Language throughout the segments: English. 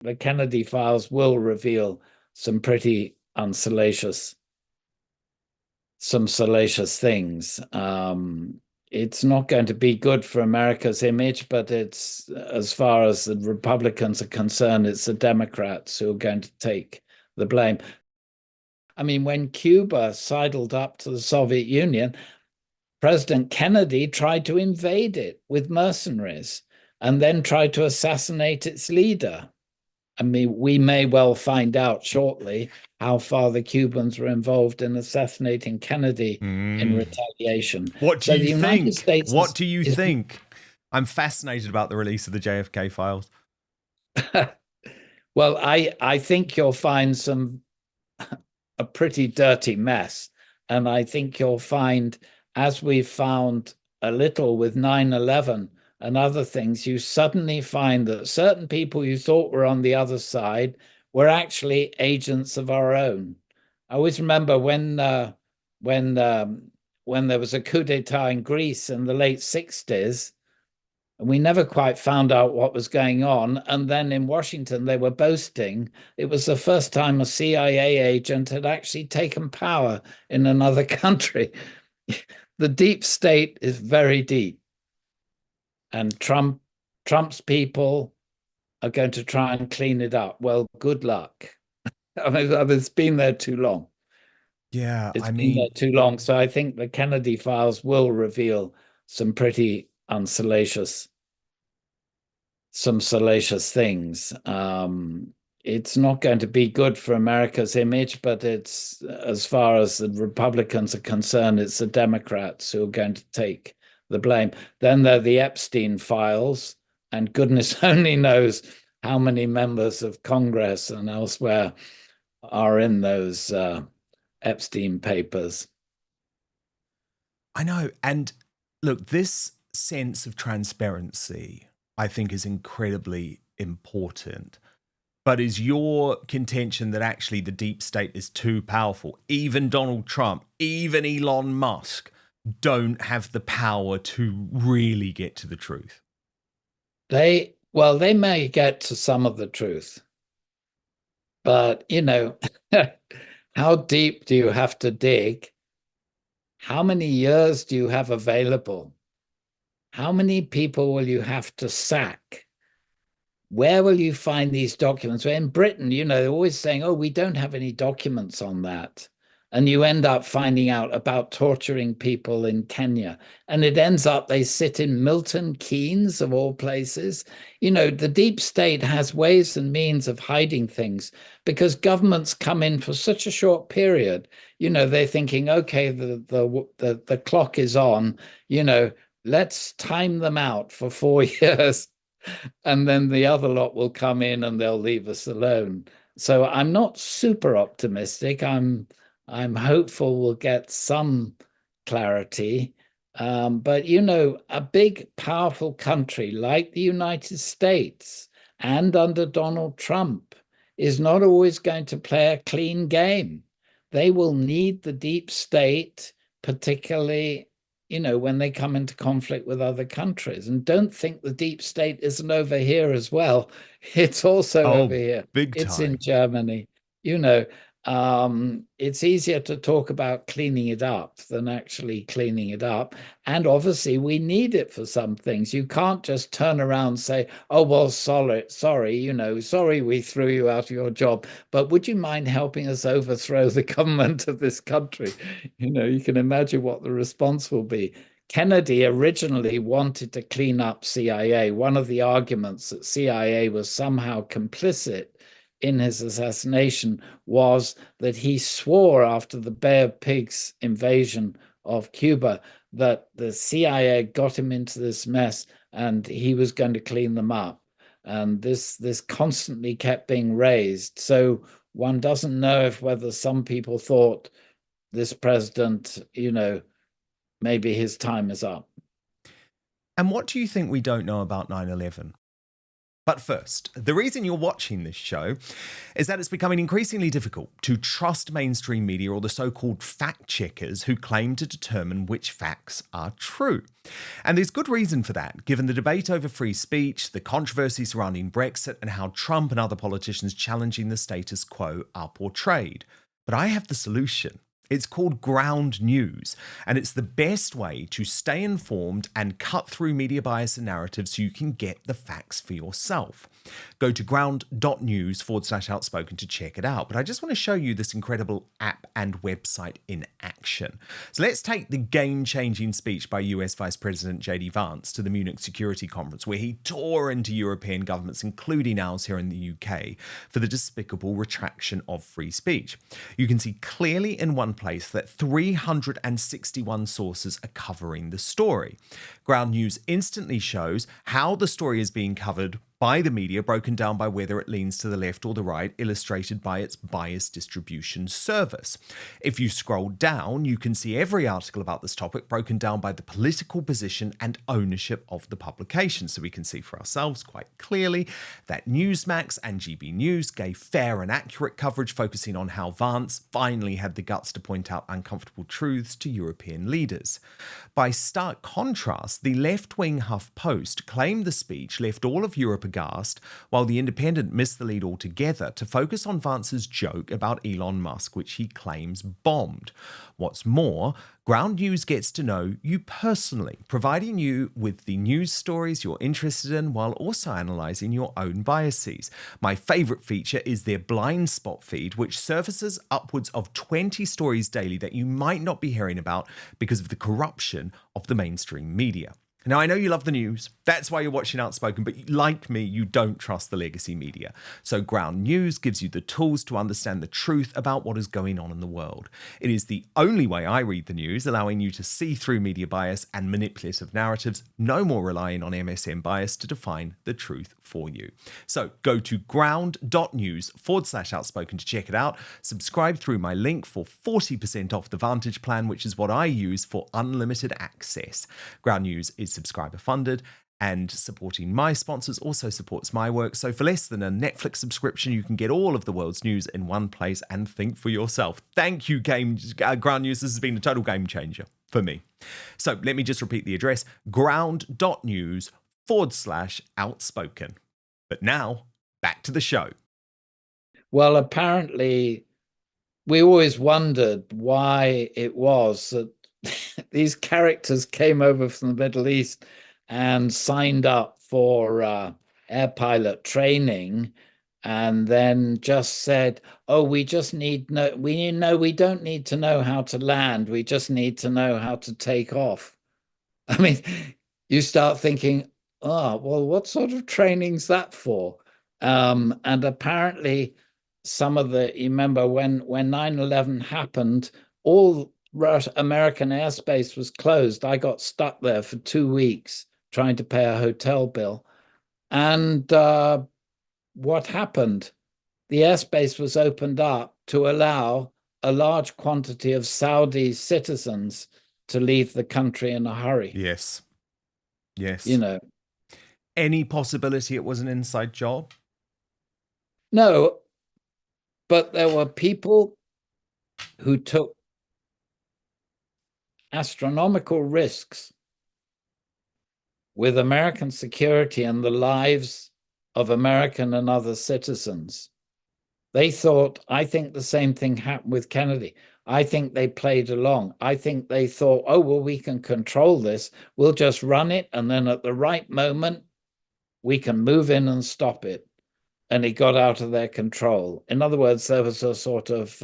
the Kennedy files will reveal some pretty salacious things. It's not going to be good for America's image, but it's, as far as the Republicans are concerned, it's the Democrats who are going to take the blame. I mean, when Cuba sidled up to the Soviet Union, President Kennedy tried to invade it with mercenaries and then tried to assassinate its leader. I mean, we may well find out shortly how far the Cubans were involved in assassinating Kennedy in Mm. retaliation. What do So you the United think? States What do you is think? I'm fascinated about the release of the JFK files. well, I think you'll find a pretty dirty mess. And I think you'll find, as we've found a little with 9/11 and other things, you suddenly find that certain people you thought were on the other side were actually agents of our own. I always remember when when there was a coup d'etat in Greece in the late 60s, and we never quite found out what was going on. And then in Washington, they were boasting it was the first time a CIA agent had actually taken power in another country. The deep state is very deep, and Trump's people are going to try and clean it up. Well, good luck. I mean, it's been there too long. Yeah, It's I been there mean, too long. So I think the Kennedy files will reveal some pretty salacious things. It's not going to be good for America's image, but it's, as far as the Republicans are concerned, it's the Democrats who are going to take the blame. Then there are the Epstein files, and goodness only knows how many members of Congress and elsewhere are in those Epstein papers. I know. And look, this sense of transparency, I think, is incredibly important. But is your contention that actually the deep state is too powerful? Even Donald Trump, even Elon Musk don't have the power to really get to the truth. They may get to some of the truth, but how deep do you have to dig? How many years do you have available? How many people will you have to sack? Where will you find these documents? Well, in Britain, they're always saying, oh, we don't have any documents on that. And you end up finding out about torturing people in Kenya. And it ends up they sit in Milton Keynes, of all places. The deep state has ways and means of hiding things because governments come in for such a short period. They're thinking, okay, the clock is on, let's time them out for 4 years, and then the other lot will come in and they'll leave us alone. So I'm not super optimistic. I'm hopeful we'll get some clarity. But a big, powerful country like the United States and under Donald Trump is not always going to play a clean game. They will need the deep state, particularly when they come into conflict with other countries. And don't think the deep state isn't over here as well. It's also over Oh, here. big It's in time. Germany. You know, it's easier to talk about cleaning it up than actually cleaning it up. And obviously, we need it for some things. You can't just turn around and say, "Oh well, sorry, sorry we threw you out of your job, but would you mind helping us overthrow the government of this country?" You can imagine what the response will be. Kennedy originally wanted to clean up CIA. One of the arguments that CIA was somehow complicit in his assassination was that he swore after the Bay of Pigs invasion of Cuba that the CIA got him into this mess and he was going to clean them up. And this constantly kept being raised. So one doesn't know if whether some people thought this president, maybe his time is up. And what do you think we don't know about 9/11? But first, the reason you're watching this show is that it's becoming increasingly difficult to trust mainstream media or the so-called fact checkers who claim to determine which facts are true. And there's good reason for that, given the debate over free speech, the controversy surrounding Brexit, and how Trump and other politicians challenging the status quo are portrayed. But I have the solution. It's called Ground News, and it's the best way to stay informed and cut through media bias and narratives so you can get the facts for yourself. Go to ground.news/outspoken to check it out. But I just want to show you this incredible app and website in action. So let's take the game-changing speech by US Vice President JD Vance to the Munich Security Conference, where he tore into European governments, including ours here in the UK, for the despicable retraction of free speech. You can see clearly in one place that 361 sources are covering the story. Ground News instantly shows how the story is being covered by the media, broken down by whether it leans to the left or the right, illustrated by its bias distribution service. If you scroll down, you can see every article about this topic broken down by the political position and ownership of the publication. So we can see for ourselves quite clearly that Newsmax and GB News gave fair and accurate coverage, focusing on how Vance finally had the guts to point out uncomfortable truths to European leaders. By stark contrast, the left-wing HuffPost claimed the speech left all of Europe aghast, while The Independent missed the lead altogether to focus on Vance's joke about Elon Musk, which he claims bombed. What's more, Ground News gets to know you personally, providing you with the news stories you're interested in while also analysing your own biases. My favourite feature is their blind spot feed, which surfaces upwards of 20 stories daily that you might not be hearing about because of the corruption of the mainstream media. Now, I know you love the news. That's why you're watching Outspoken, but like me, you don't trust the legacy media. So Ground News gives you the tools to understand the truth about what is going on in the world. It is the only way I read the news, allowing you to see through media bias and manipulative narratives, no more relying on MSM bias to define the truth for you. So go to ground.news/outspoken to check it out. Subscribe through my link for 40% off the Vantage plan, which is what I use for unlimited access. Ground News is subscriber funded, and supporting my sponsors also supports my work. So for less than a Netflix subscription, you can get all of the world's news in one place and think for yourself. Thank you, Ground News. This has been a total game changer for me. So let me just repeat the address: ground.news/outspoken. But now, back to the show. Well, apparently, we always wondered why it was that these characters came over from the Middle East and signed up for air pilot training, and then just said, "Oh, we don't need to know how to land. We just need to know how to take off." I mean, you start thinking, "Oh, well, what sort of training's that for?" And apparently, you remember when 9/11 happened, all American airspace was closed. I got stuck there for 2 weeks trying to pay a hotel bill. And what happened? The airspace was opened up to allow a large quantity of Saudi citizens to leave the country in a hurry. Yes. Yes. You know. Any possibility it was an inside job? No, but there were people who took astronomical risks with American security and the lives of American and other citizens. They thought, I think the same thing happened with Kennedy. I think they played along. I think they thought, oh, well, we can control this. We'll just run it. And then at the right moment, we can move in and stop it. And it got out of their control. In other words, there was a sort of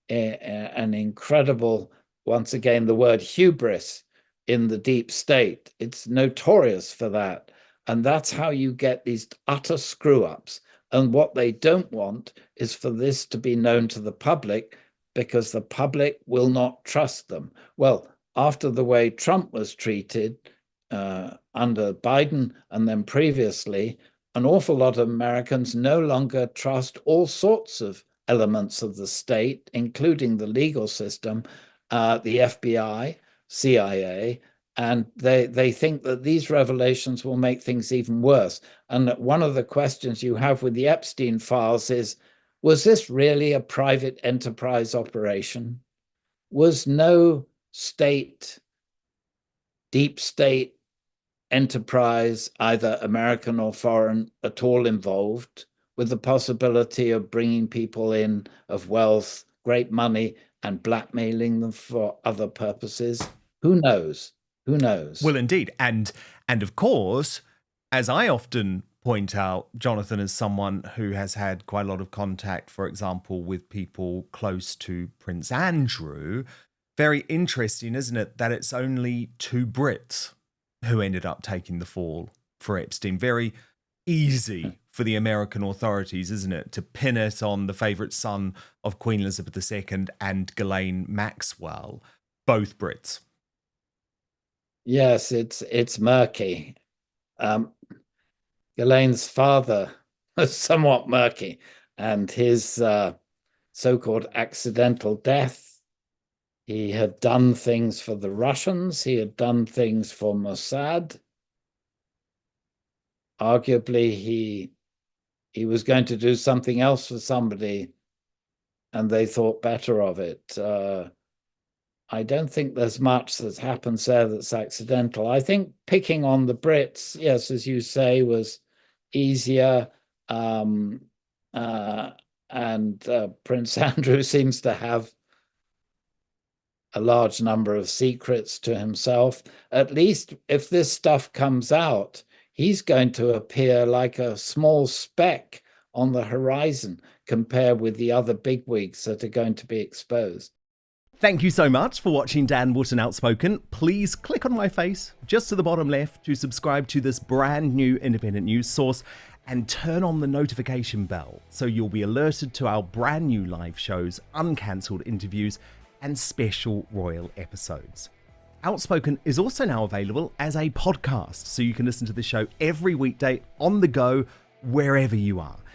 an incredible, once again, the word hubris in the deep state. It's notorious for that. And that's how you get these utter screw-ups. And what they don't want is for this to be known to the public, because the public will not trust them. Well, after the way Trump was treated under Biden and then previously, an awful lot of Americans no longer trust all sorts of elements of the state, including the legal system, the FBI, CIA, And they think that these revelations will make things even worse. And that one of the questions you have with the Epstein files is, was this really a private enterprise operation? Was no deep state enterprise, either American or foreign, at all involved, with the possibility of bringing people in of wealth, great money, and blackmailing them for other purposes? Who knows? Who knows? Well, indeed. And of course, as I often point out, Jonathan is someone who has had quite a lot of contact, for example, with people close to Prince Andrew. Very interesting, isn't it, that it's only 2 Brits who ended up taking the fall for Epstein. Very easy for the American authorities, isn't it, to pin it on the favourite son of Queen Elizabeth II and Ghislaine Maxwell, both Brits. Yes, it's murky. Ghislaine's father was somewhat murky, and his so-called accidental death. He had done things for the Russians. He had done things for Mossad. Arguably, he was going to do something else for somebody, and they thought better of it. I don't think there's much that happens there that's accidental. I think picking on the Brits, yes, as you say, was easier. And Prince Andrew seems to have a large number of secrets to himself. At least if this stuff comes out, he's going to appear like a small speck on the horizon compared with the other bigwigs that are going to be exposed. Thank you so much for watching Dan Wootton Outspoken. Please click on my face just to the bottom left to subscribe to this brand new independent news source and turn on the notification bell so you'll be alerted to our brand new live shows, uncancelled interviews, and special royal episodes. Outspoken is also now available as a podcast, so you can listen to the show every weekday on the go, wherever you are.